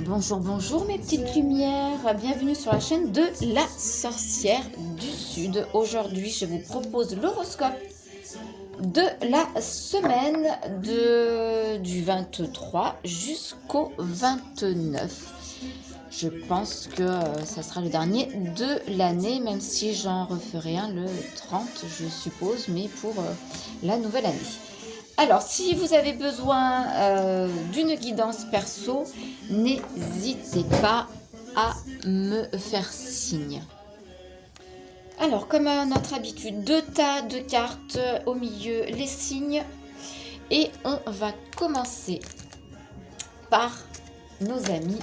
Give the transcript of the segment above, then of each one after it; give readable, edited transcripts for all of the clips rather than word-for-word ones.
Bonjour, bonjour mes petites lumières, bienvenue sur la chaîne de la sorcière du Sud. Aujourd'hui, je vous propose l'horoscope de la semaine du 23 jusqu'au 29. Je pense que ça sera le dernier de l'année, même si j'en referai un le 30, je suppose, mais pour la nouvelle année. Alors, si vous avez besoin d'une guidance perso, n'hésitez pas à me faire signe. Alors, comme à notre habitude, 2 tas de cartes au milieu, les signes. Et on va commencer par nos amis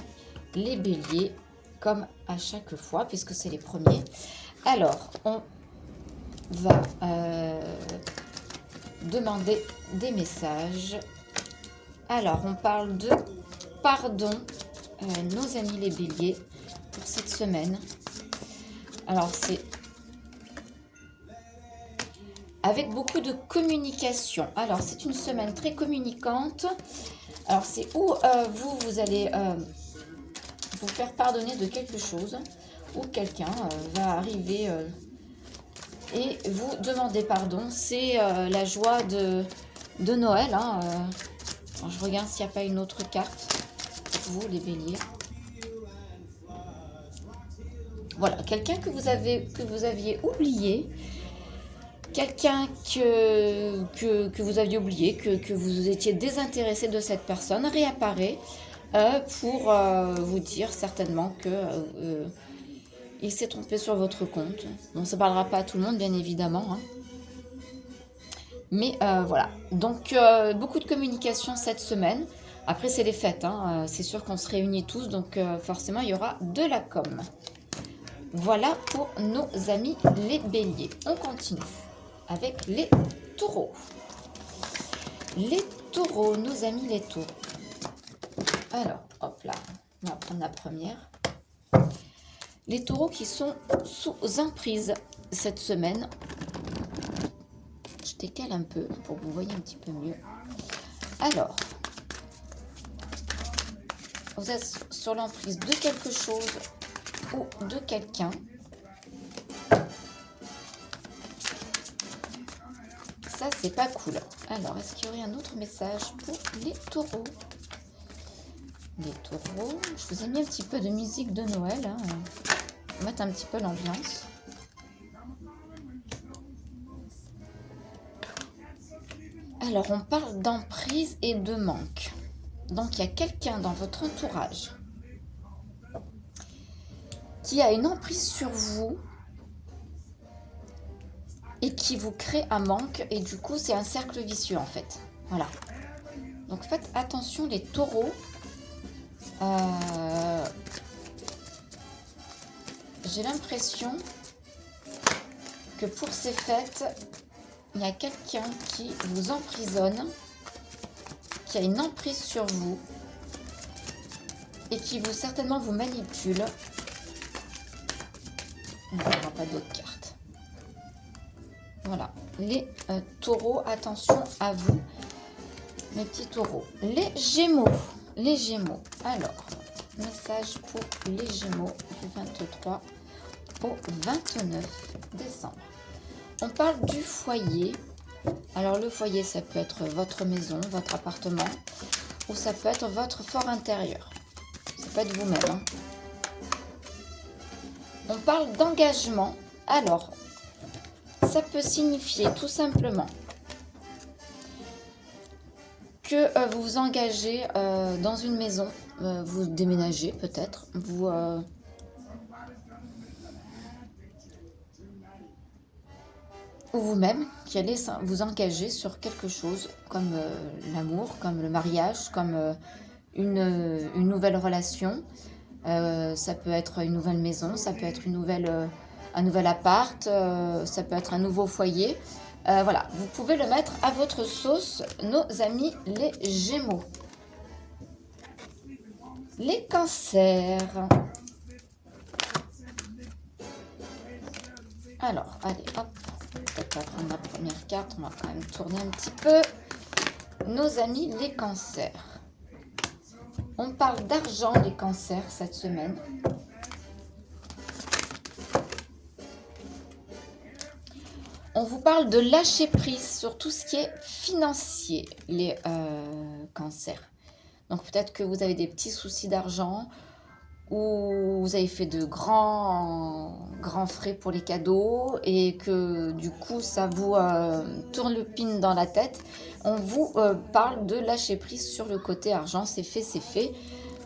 les béliers, comme à chaque fois, puisque c'est les premiers. Alors, on va demander des messages. Alors, on parle de pardon, nos amis les béliers, pour cette semaine. Alors, c'est avec beaucoup de communication. Alors, c'est une semaine très communicante. Alors, c'est où vous allez vous faire pardonner de quelque chose, ou quelqu'un va arriver et vous demander pardon. C'est la joie de Noël. Alors, je regarde s'il n'y a pas une autre carte pour vous, les béliers. Voilà, quelqu'un que vous aviez oublié, quelqu'un que vous aviez oublié, que vous étiez désintéressé de cette personne, réapparaît pour vous dire certainement que il s'est trompé sur votre compte. Bon, ça ne parlera pas à tout le monde, bien évidemment. Mais voilà, donc beaucoup de communication cette semaine. Après, c'est les fêtes, c'est sûr qu'on se réunit tous, donc forcément, il y aura de la com. Voilà pour nos amis les béliers. On continue avec les taureaux. Les taureaux, nos amis les taureaux. Alors, hop là, on va prendre la première. Les taureaux qui sont sous emprise cette semaine. Je décale un peu pour que vous voyez un petit peu mieux. Alors, vous êtes sur l'emprise de quelque chose ou de quelqu'un. Ça, c'est pas cool. Alors, est-ce qu'il y aurait un autre message pour les taureaux? Les taureaux, je vous ai mis un petit peu de musique de Noël, pour mettre un petit peu l'ambiance. Alors, on parle d'emprise et de manque. Donc, il y a quelqu'un dans votre entourage qui a une emprise sur vous et qui vous crée un manque. Et du coup, c'est un cercle vicieux, en fait. Voilà. Donc, faites attention, les taureaux. J'ai l'impression que pour ces fêtes, il y a quelqu'un qui vous emprisonne, qui a une emprise sur vous et qui certainement vous manipule. On n'aura pas d'autres cartes. Voilà, les taureaux, attention à vous, mes petits taureaux. Les gémeaux, alors, message pour les gémeaux du 23 au 29 décembre. On parle du foyer. Alors, le foyer, ça peut être votre maison, votre appartement, ou ça peut être votre fort intérieur. Ça peut être vous-même. On parle d'engagement. Alors, ça peut signifier tout simplement que vous vous engagez dans une maison, vous déménagez peut-être, ou vous-même qui allez vous engager sur quelque chose comme l'amour, comme le mariage, comme une nouvelle relation. Ça peut être une nouvelle maison, ça peut être un nouvel appart, ça peut être un nouveau foyer. Voilà, vous pouvez le mettre à votre sauce, nos amis les gémeaux. Les cancers. Alors, allez, hop. On va prendre la première carte, on va quand même tourner un petit peu. Nos amis les cancers. On parle d'argent, les cancers, cette semaine. On vous parle de lâcher prise sur tout ce qui est financier, les cancers. Donc peut-être que vous avez des petits soucis d'argent ou vous avez fait de grands frais pour les cadeaux et que du coup ça vous tourne le pin dans la tête. On vous parle de lâcher prise sur le côté argent, c'est fait, c'est fait.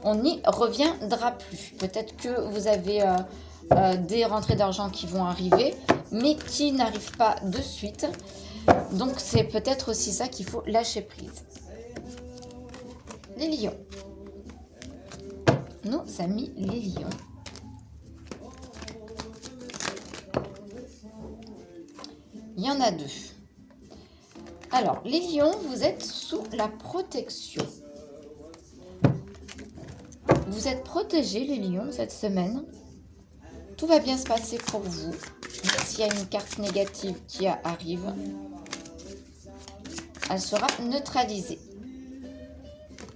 On n'y reviendra plus. Peut-être que vous avez des rentrées d'argent qui vont arriver, mais qui n'arrivent pas de suite. Donc c'est peut-être aussi ça qu'il faut lâcher prise. Les lions. Nos amis les lions. Il y en a deux. Alors, les lions, vous êtes sous la protection. Vous êtes protégés, les lions, cette semaine. Tout va bien se passer pour vous. Même s'il y a une carte négative qui arrive, elle sera neutralisée.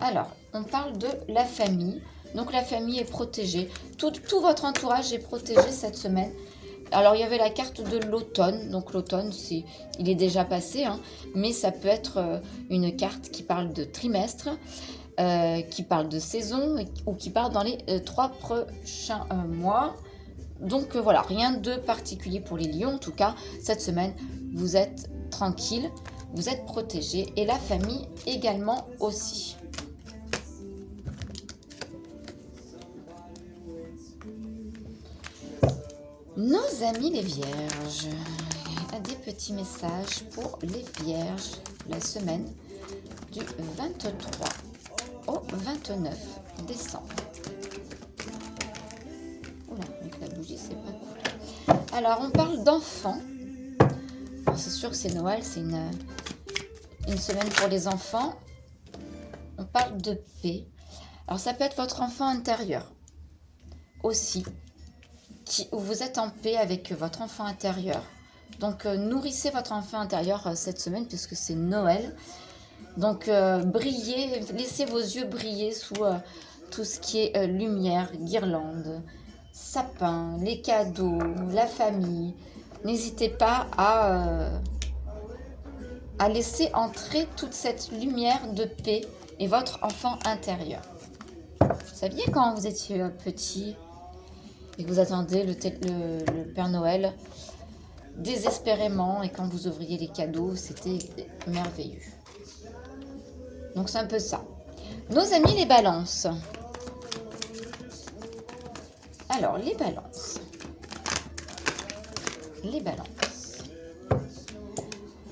Alors, on parle de la famille. Donc, la famille est protégée. Tout votre entourage est protégé cette semaine. Alors, il y avait la carte de l'automne. Donc, l'automne, il est déjà passé. Hein, mais ça peut être une carte qui parle de trimestre, qui parle de saison ou qui parle dans les 3 prochains mois. Donc, voilà, rien de particulier pour les lions. En tout cas, cette semaine, vous êtes tranquille, vous êtes protégés. Et la famille également aussi. Nos amis les vierges, des petits messages pour les vierges la semaine du 23 au 29 décembre. Oula, avec la bougie, c'est pas cool. Alors, on parle d'enfants. C'est sûr que c'est Noël, c'est une semaine pour les enfants. On parle de paix. Alors, ça peut être votre enfant intérieur aussi. Où vous êtes en paix avec votre enfant intérieur. Donc, nourrissez votre enfant intérieur cette semaine puisque c'est Noël. Donc, brillez, laissez vos yeux briller sous tout ce qui est lumière, guirlande, sapin, les cadeaux, la famille. N'hésitez pas à laisser entrer toute cette lumière de paix et votre enfant intérieur. Vous saviez quand vous étiez petit et que vous attendez le Père Noël désespérément et quand vous ouvriez les cadeaux, c'était merveilleux. Donc c'est un peu ça. Nos amis les balances. Alors les balances. Les balances.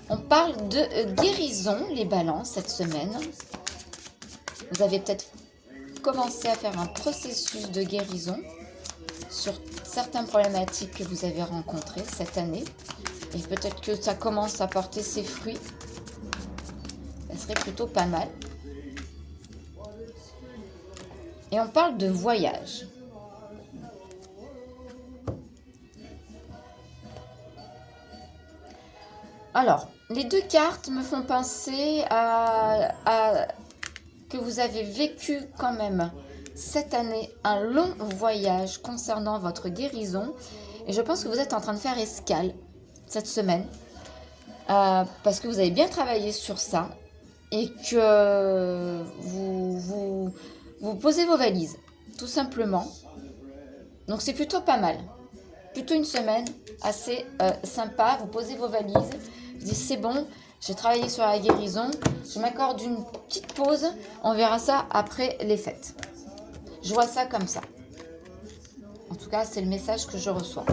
On parle de guérison, les balances, cette semaine. Vous avez peut-être commencé à faire un processus de guérison sur certaines problématiques que vous avez rencontrées cette année. Et peut-être que ça commence à porter ses fruits. Ça serait plutôt pas mal. Et on parle de voyage. Alors, les deux cartes me font penser à que vous avez vécu quand même cette année un long voyage concernant votre guérison. Et je pense que vous êtes en train de faire escale cette semaine. Parce que vous avez bien travaillé sur ça. Et que vous posez vos valises, tout simplement. Donc c'est plutôt pas mal. Plutôt une semaine assez sympa. Vous posez vos valises. Vous dites c'est bon, j'ai travaillé sur la guérison. Je m'accorde une petite pause. On verra ça après les fêtes. Je vois ça comme ça. En tout cas, c'est le message que je reçois.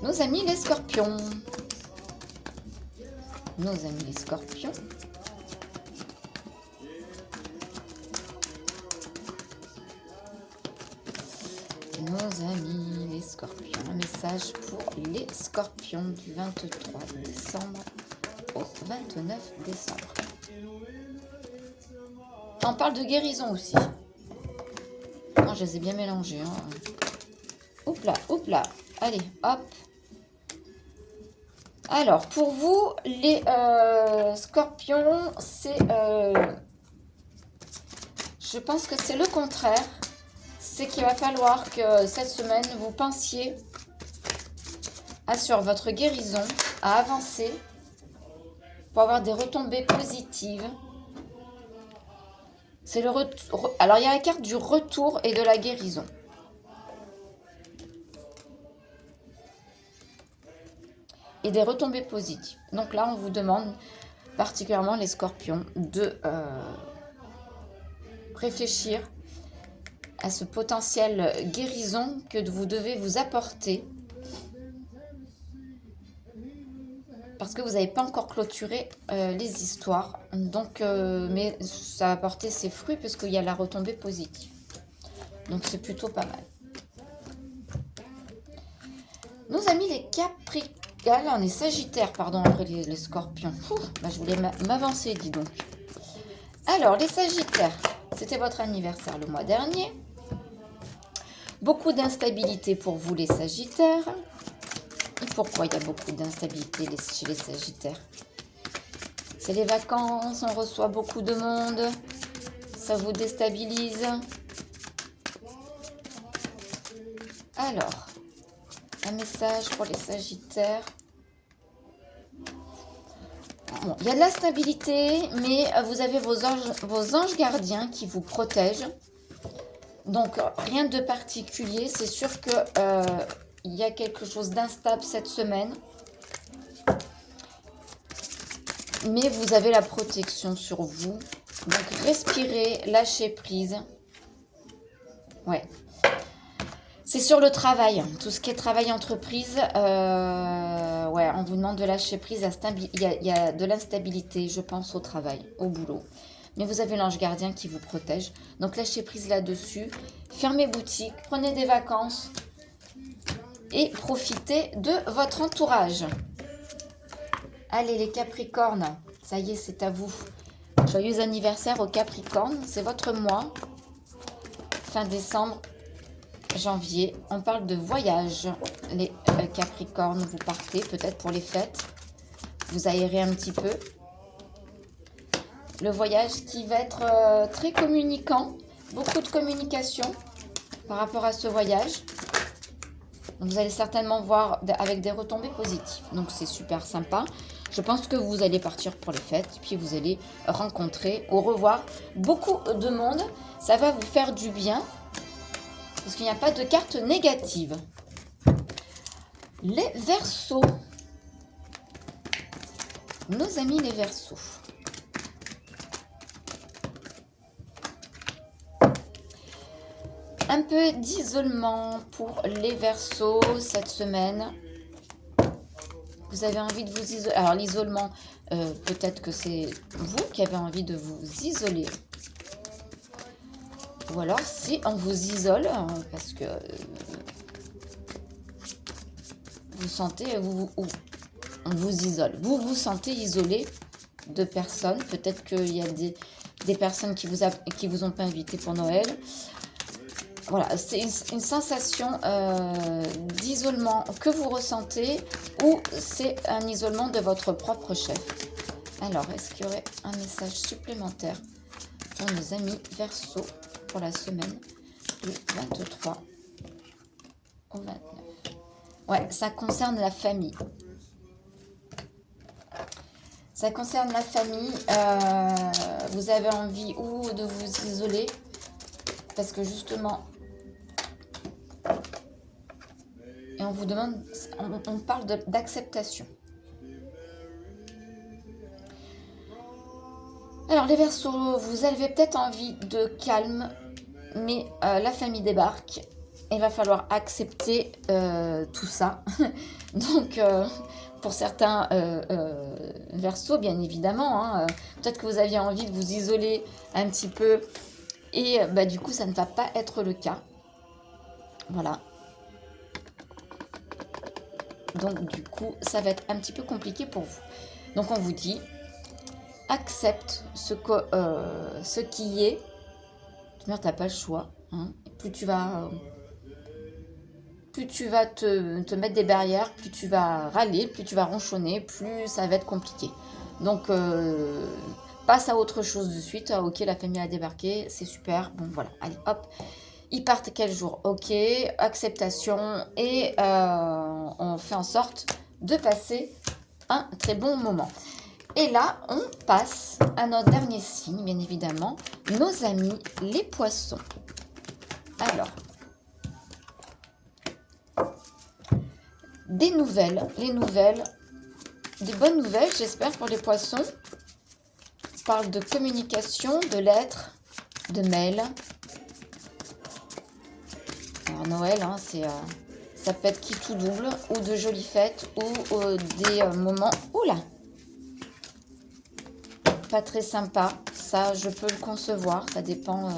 Nos amis les scorpions. Nos amis les scorpions. Nos amis les scorpions. Un message pour les scorpions du 23 décembre au 29 décembre. On parle de guérison aussi. Oh, je les ai bien mélangés. Hein. Oups là. Allez, hop. Alors, pour vous, les scorpions, c'est je pense que c'est le contraire. C'est qu'il va falloir que cette semaine, vous pensiez sur votre guérison, à avancer pour avoir des retombées positives. C'est le retour. Alors, il y a la carte du retour et de la guérison. Et des retombées positives. Donc là, on vous demande, particulièrement les scorpions, de réfléchir à ce potentiel guérison que vous devez vous apporter. Parce que vous n'avez pas encore clôturé les histoires. Donc, mais ça va porter ses fruits puisqu'il y a la retombée positive. Donc, c'est plutôt pas mal. Nos amis les Capricornes. Là, on est Sagittaire, pardon, après les Scorpions. Bah, je voulais m'avancer, dis donc. Alors, les Sagittaires, c'était votre anniversaire le mois dernier. Beaucoup d'instabilité pour vous, les Sagittaires. Et pourquoi il y a beaucoup d'instabilité chez les Sagittaires? C'est les vacances, on reçoit beaucoup de monde, ça vous déstabilise. Alors, un message pour les Sagittaires. Bon, il y a de la stabilité, mais vous avez vos anges gardiens qui vous protègent. Donc, rien de particulier. C'est sûr que il y a quelque chose d'instable cette semaine. Mais vous avez la protection sur vous. Donc, respirez, lâchez prise. Ouais. C'est sur le travail. Tout ce qui est travail entreprise, ouais, on vous demande de lâcher prise. Il y a de l'instabilité, je pense, au travail, au boulot. Mais vous avez l'ange gardien qui vous protège. Donc, lâchez prise là-dessus. Fermez boutique, prenez des vacances. Et profitez de votre entourage. Allez, les Capricornes, ça y est, c'est à vous. Joyeux anniversaire aux Capricornes, c'est votre mois. Fin décembre, janvier, on parle de voyage. Les Capricornes, vous partez peut-être pour les fêtes. Vous aérez un petit peu. Le voyage qui va être très communicant. Beaucoup de communication par rapport à ce voyage. Vous allez certainement voir avec des retombées positives. Donc, c'est super sympa. Je pense que vous allez partir pour les fêtes. Puis, vous allez rencontrer ou revoir beaucoup de monde. Ça va vous faire du bien. Parce qu'il n'y a pas de carte négative. Les Verseaux. Nos amis les Verseaux. Un peu d'isolement pour les Verseaux cette semaine. Vous avez envie de vous isoler. Alors l'isolement, peut-être que c'est vous qui avez envie de vous isoler. Ou alors si on vous isole, parce que vous sentez, on vous isole. Vous vous sentez isolé de personnes. Peut-être qu'il y a des personnes qui vous ont pas invité pour Noël. Voilà, c'est une sensation d'isolement que vous ressentez ou c'est un isolement de votre propre chef. Alors, est-ce qu'il y aurait un message supplémentaire pour nos amis Verseaux pour la semaine du 23 au 29? Ouais, ça concerne la famille. Ça concerne la famille. Vous avez envie ou de vous isoler parce que justement... Et on vous demande, on parle d'acceptation. Alors les Verseaux, vous avez peut-être envie de calme, mais la famille débarque. Il va falloir accepter tout ça. Donc pour certains Verseaux, bien évidemment, peut-être que vous aviez envie de vous isoler un petit peu. Et du coup, ça ne va pas être le cas. Voilà. Donc, du coup, ça va être un petit peu compliqué pour vous. Donc, on vous dit, accepte ce qui est. Tu n'as pas le choix. Hein. Plus tu vas te mettre des barrières, plus tu vas râler, plus tu vas ronchonner, plus ça va être compliqué. Donc, passe à autre chose de suite. Ah, ok, la famille a débarqué, c'est super. Bon, voilà, allez, hop. Ils partent quel jour? Ok, acceptation. Et on fait en sorte de passer un très bon moment. Et là, on passe à notre dernier signe, bien évidemment, nos amis les poissons. Alors, des nouvelles, les nouvelles, des bonnes nouvelles, j'espère, pour les poissons. On parle de communication, de lettres, de mails. Alors Noël, hein, ça peut être qui tout double, ou de jolies fêtes, ou des moments... Oula, pas très sympa, ça je peux le concevoir, ça dépend.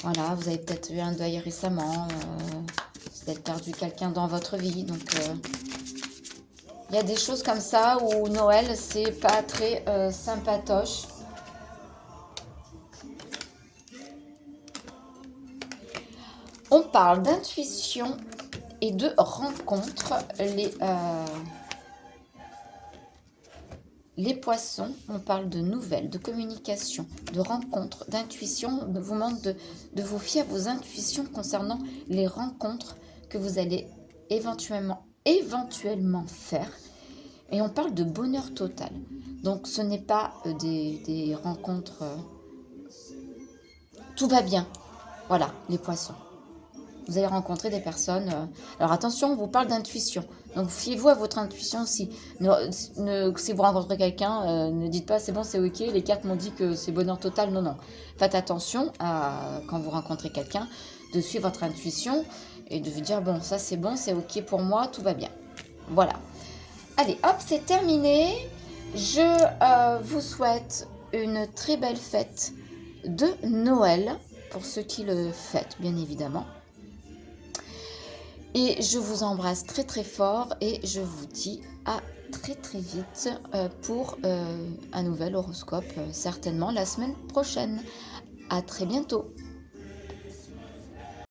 Voilà, vous avez peut-être eu un deuil récemment, vous avez perdu quelqu'un dans votre vie, donc il y a des choses comme ça où Noël c'est pas très sympatoche. On parle d'intuition et de rencontres. Les poissons, on parle de nouvelles, de communication, de rencontres, d'intuition. On vous demande de vous fier à vos intuitions concernant les rencontres que vous allez éventuellement faire. Et on parle de bonheur total. Donc ce n'est pas des rencontres... tout va bien. Voilà, les poissons. Vous allez rencontrer des personnes... alors attention, on vous parle d'intuition. Donc fiez-vous à votre intuition aussi. Si vous rencontrez quelqu'un, ne dites pas c'est bon, c'est ok, les cartes m'ont dit que c'est bonheur total. Non, non. Faites attention quand vous rencontrez quelqu'un, de suivre votre intuition et de vous dire bon, ça c'est bon, c'est ok pour moi, tout va bien. Voilà. Allez, hop, c'est terminé. Je vous souhaite une très belle fête de Noël, pour ceux qui le fêtent, bien évidemment. Et je vous embrasse très très fort et je vous dis à très très vite pour un nouvel horoscope, certainement la semaine prochaine. À très bientôt.